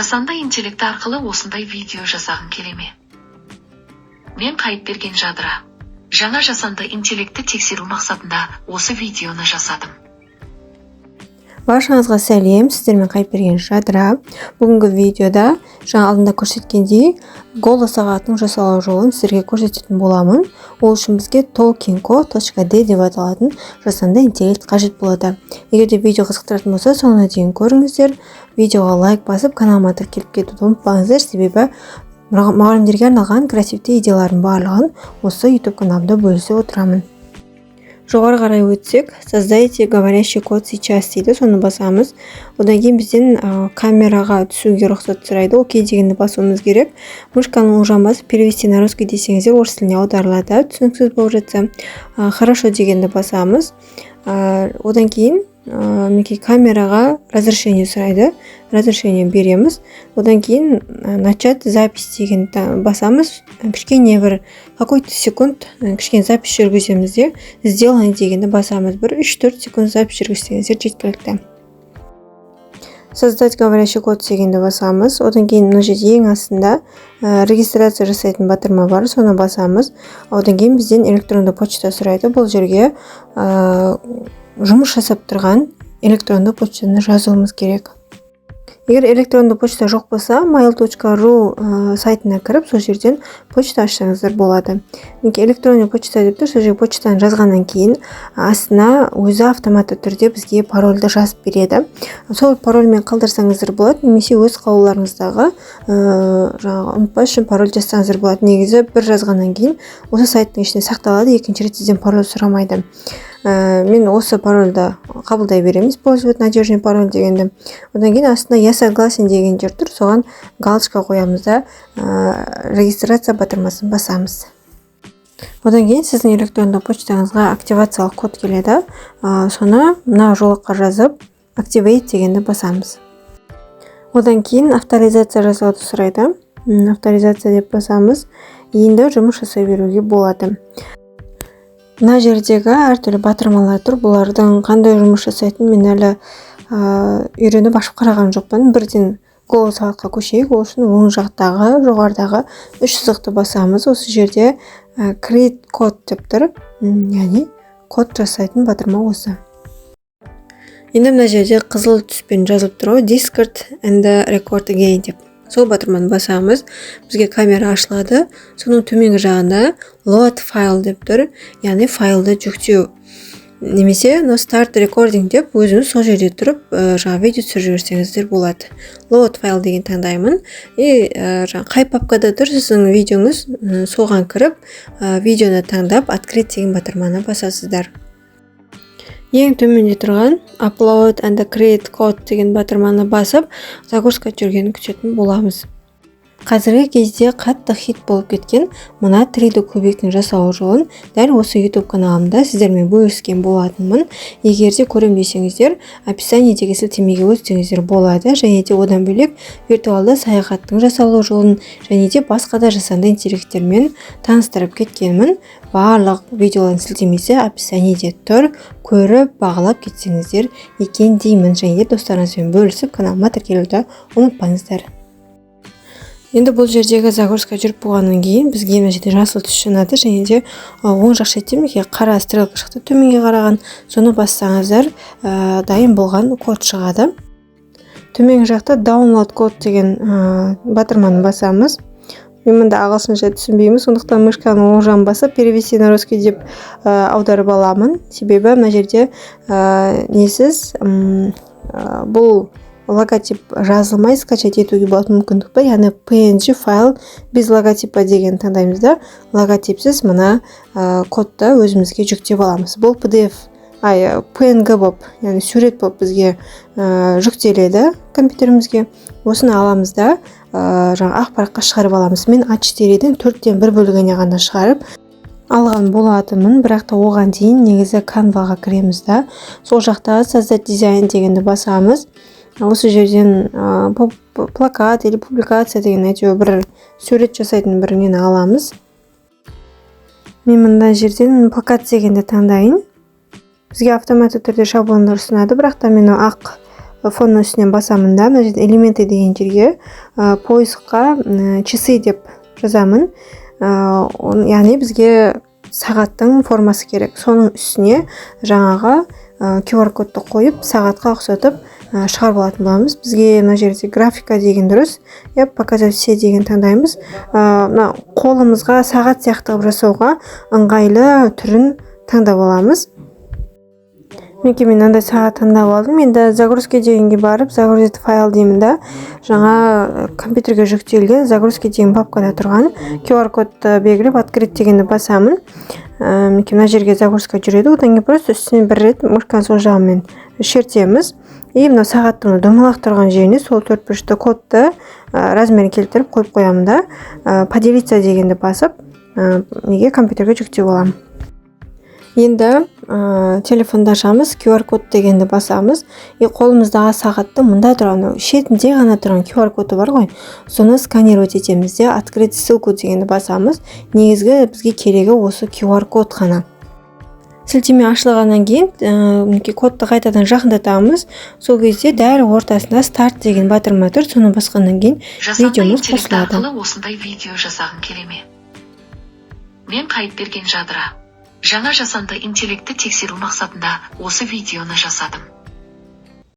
Жасанды интеллект арқылы осындай видео жасағың келе ме? Мен Қайыпберген Жадыра. Жаңа жасанды интеллектті тексеру мақсатында осы видеоны жасадым. Баршаңызға сәлем, сіздермен Қайыпберген Жадыра. Бүгінгі видеода жаңа алдында көрсеткендей голос сағатының жасалу жолын сіздерге көрсететін боламын. Ол үшін бізге talkingco.d деп аталатын жасанды интеллект қажет болады. Егер де видео қызықтыратын болса, соңына дейін көріңіздер. Видеоға лайк басып, каналыма тіркеліп кетуді ұмытпаңыздар, себебі мұғалімдерге арналған креативті идеялардың барлығын осы YouTube каналымда бөлісіп отырамын. Жоғары қарай өтсек, создайте говорящий код сейчас дейді, соны басамыз. Одан кейін бізден камераға түсуге рұқсат сұрайды. Окей дегенді басуымыз керек. Мышканы оң жақ басып перевести на русский десеңіздер, орыс тіліне аударылады. Түсініксіз болып жатса, хорошо дегенді басамыз. Одан кейін камераға разрешение сұрайды. Разрешение береміз. Одан кейін начать запись дегенді басамыз. Кішкене бір какой-то секунд кішкене запись жүргіземіз де, сделай дегенді басамыз. Бір 3-4 секунд запись жүргізсеңіздер жеткілікті. Создать говорящий код дегенді басамыз. Одан кейін мына жерде ең астында регистрация жасайтын батырма бар, соны басамыз. Одан кейін бізден электронды почта сұрайды. Бұл жерге жұмыс жасап тұрған электронды почтаны жазуымыз керек. Егер электронды почта жоқ болса, mail.ru сайтына кіріп, сол жерден почта ашсаңыздар болады. Электронды почта деп тұр, сол жерге почтаны жазғаннан кейін астына өзі автоматты түрде бізге парольді жазып береді. Сол парольмен қалдырсаңыздар болады, немесе өз қауларыңыздағы ұмытпас үшін пароль жазсаңыздар болады. Негізі бір жазғаннан кейін осы сайттың ішінде сақталады, екінші рет сізден пароль сұрамайды. Мен осы парольді қабылдай беремін, использовать надежный пароль дегенді. Одан кейін астына я согласен деген жер тұр, соған галочка қоямыз да регистрация батырмасын басамыз. Одан кейін сіздің электронды почтаңызға активациялық код келеді. Соны мына жолаққа жазып activate дегенді басамыз. Одан кейін авторизация жасауды сұрайды. Авторизация деп басамыз. Енді жұмыс жасай беруге болады. Мына жердегі әртүрлі батырмалар тұр. Бұлардың қандай жұмыс жасайтын мен әлі үйреніп ашып қараған жоқпын. Бірден голос сағатқа көшейік. Ол үшін оң жақтағы, жоғарыдағы 3 сызықты басамыз. Осы жерде create code деп тұр. Яғни код жасайтын батырма осы. Енді мына жерде қызыл түспен жазылып тұр. Discard and record again деп. Сол батырманы басамыз. Бізге камера ашылады. Соның төменгі жағында load file деп тұр. Яғни файлды жүктеу. Немесе start recording деп өзіңіз сол жерде тұрып, видео түсіріп жіберсеңіздер болады. Load file деген таңдаймын. Қай папкада тұр сіздің видеоңыз, соған кіріп, видеоны таңдап открыть деген батырманы басасыздар. Ең төменде тұрған upload and create code деген батырманы басып, загрузка жүргенін күтетін боламыз. Қазіргі кезде қатты хит болып кеткен мына 3D кубиктің жасалу жолын дәл осы YouTube каналымда сіздермен бөліскен болатынмын. Егер де көрем десеңіздер, описаниедегі сілтемеге өтсеңіздер болады, және де одан бөлек виртуалды саяхаттың жасалу жолын және де басқа да жасанды интеллекттермен таныстырып кеткенмін. Барлық видеолардың сілтемесі описаниеде тұр. Көріп, бағалап кетсеңіздер екен деймін, және де достарыңызбен бөлісіп каналыма тіркелуді ұмытпаңыздар. Енді бұл жердегі загрузка жүріп болғаннан кейін бізге мына жерде жасыл түс жанады, және де оң жақ шетте қара стрелка шықты, төменге қараған. Соны бассаңыздар, дайын болған код шығады. Төменгі жақта download код деген батырманы басамыз. Мен мұнда ағылшынша түсінбеймін, сондықтан мышканы оң жағын басып перевести на русский деп аударып аламын. Себебі мына жерде несіз бұл логотип жазылмай скачать етуге болатын мүмкіндік бар. Яғни PNG файл без логотипа деген таңдаймыз да, логотипсіз мына кодты өзімізге жүктеп аламыз. Бұл PNG болып, яғни сурет болып бізге жүктеледі компьютерімізге. Осыны аламыз да, ақпаратқа шығарып аламыз. Мен A4-ден 4-тен 1 бөлігіне ғана шығарып алған болатынмын, бірақ та оған дейін негізі Canva-ға кіреміз да. Сол жақта создать дизайн дегенді басамыз. Осы жерден плакат или публикация деген бір сурет жасайтын бір нені аламыз. Мен мында жерден плакат дегенді таңдайын. Бізге автоматты түрде шаблондар ұсынады, бірақ та мен ақ фонның үстінен басамын да, мына жерде элементы деген жерге поискқа часы деп жазамын. Яғни бізге сағаттың формасы керек. Соның үстіне жаңағы QR кодты қойып, сағатқа ұқсатып шығарып алатын боламыз. Бізге мына жерде графика деген дұрыс. Показать все деген таңдаймыз. Қолымызға сағат сияқты қылып жасауға ыңғайлы түрін таңдап аламыз. Мен мынандай сағат таңдап алдым. Енді загрузка дегенге барып, загрузить файл деймін да. Жаңа компьютерге жүктелген загрузка деген папкада тұрған QR кодты белгілеп открыть дегенді басамын. Мына жерге загрузка жүреді. Одан кейін просто үстіне бір рет мышканы сол жағымен шертеміз. Мына сағаттың домалақ тұрған жеріне сол 4 бұрышты кодты размерін келтіріп қойып қоямын да. Поделиться дегенді басып, компьютерге жүктеп аламын. Енді телефонда ашамыз, QR код дегенді басамыз. Қолымыздағы сағатты мұнда тұрған, шетінде ғана тұрған QR коды бар ғой. Соны сканировать етеміз де, открыть ссылку дегенді басамыз. Негізгі бізге керегі осы QR код ғана. Сілтеме ашылғаннан кейін кодты қайтадан жақындатамыз. Сол кезде дәл ортасында старт деген батырма тұр. Соны басқаннан кейін видеомыз қосылады. Арқылы осындай видео жасағың келеме? Мен қайып берген жадыра. Жаңа жасанды интеллектті тексеру мақсатында осы видеоны жасадым.